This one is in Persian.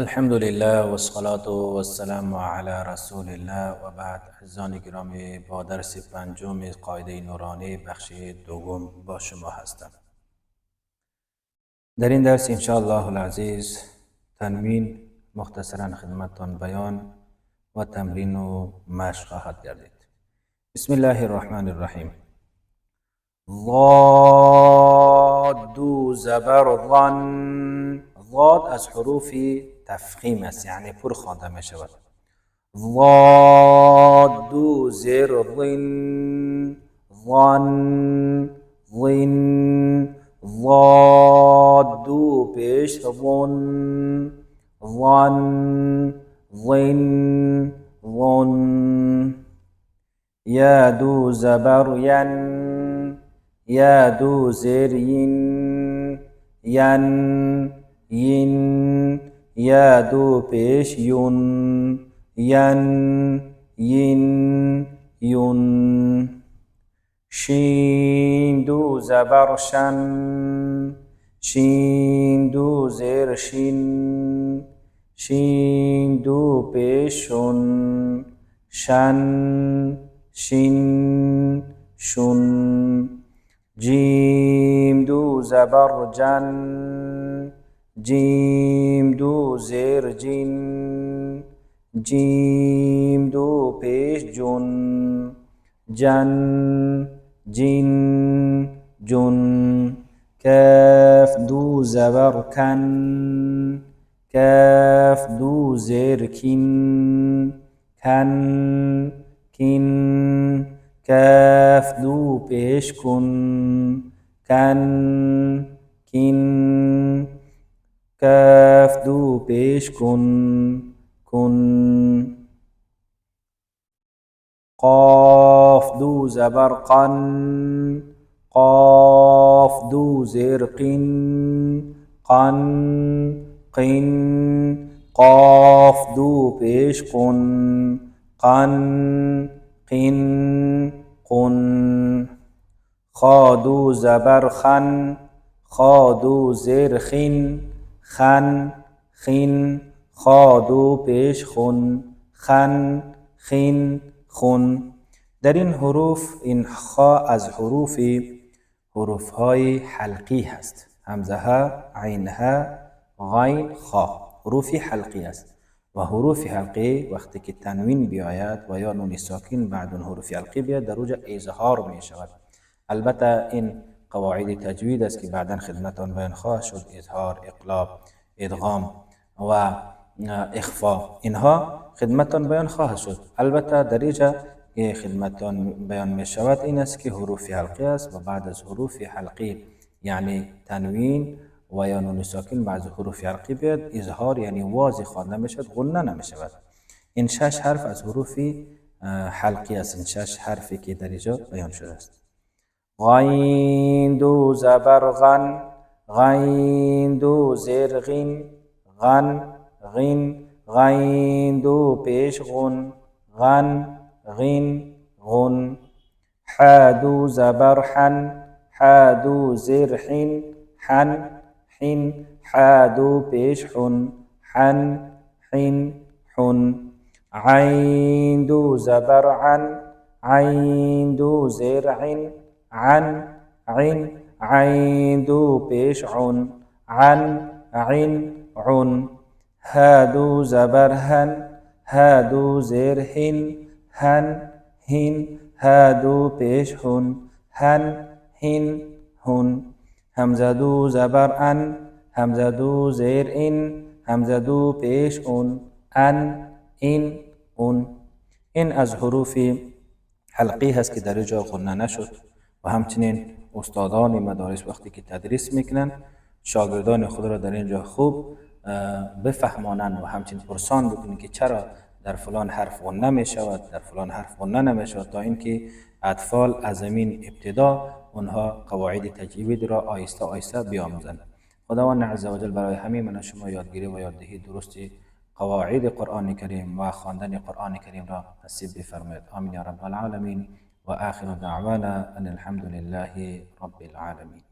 الحمد لله و الصلاة و السلام علی رسول الله و بعد. عزیزان گرامی، با درس پنجم قاعده نورانی بخش دوم با شما هستم. در این درس انشاءالله العزیز تنوین مختصرا خدمتتان بیان و تمرین و مشق خواهد گردید. بسم الله الرحمن الرحیم. ضاد زبر ظن. ضاد از حروف تفخیم است، یعنی پر خوانده می شود. ضاد زر ظن ظن ظن. ضاد پیش ظن ظن ظن ظن. یا زبر ین یا زر ین ین ین. یا پیش یون ین ین یون. شین زبر شن شین زر شین شین پیش شن شن شین شن. جیم زبر جن جیم زر جین جیم پیش جن جن جین جن. کاف زبر کن کاف زر کین کن کین. کاف پیش کن کن کین. کاف پیش کن کن. قاف زبر قن قاف زر قن قن قن. قاف پیش قن قن قن قن. خا زبر خن خا زر خن خن خن. خا پیش خن خن خن خن. در این حروف، این خا از حروف های حلقی هست. همزه ها، عین ها، غین، خا حروف حلقی است. و حروف حلقی وقتی که تنوین بیاید و یا نون ساکن بعد اون حروف حلقی بیاید در اوجه اظهار می شود. البته این قواعد تجوید است که بعدا خدمتان بیان خواهد شد. اظهار، اقلاب، ادغام و اخفا، اینها خدمتان بیان خواهد شد. البته در اینجا که خدمتان بیان می شود این است که حروف حلقی است و بعد از حروف حلقی یعنی تنوین و یا نون ساکن بعد حروف حلقی بیاد اظهار یعنی واضح خوانده می شود، غنه نمی شود. این 6 حرف از حروف حلقی است. این 6 حرفی که در اینجا بیان شده است. غین زبر غن غین زر غین غن غین. غین پیش غن غن غین غن. حا زبر حن حا زر حن حن حن. حا پیش حن حن حن حن. عین زبر عن عین زر عن عن عن. عین پیش عن عن عن عن. ها زبر هن ها زر هن هن هن. ها پیش هن هن هن هن. همزه زبر ان همزه زر ان همزه پیش ان ان اون. این از حروف حلقی هست که در اینجا غنه نشد. و همچنین استادان مدارس وقتی که تدریس میکنن شاگردان خود را در اینجا خوب بفهمانند و همچنین پرسان بکنند که چرا در فلان حرف غنه می شود، در فلان حرف غنه نمی شود، تا اینکه اطفال از زمین ابتدا اونها قواعد تجوید را آیسته آیسته بیاموزند. خداوند عزوجل برای همه من شما یادگیری و یاددهی درست قواعد قرآن کریم و خواندن قرآن کریم را نصیب بفرمایید. آمین یا رب العالمین. و آخر دعوانا ان الحمد لله رب العالمین.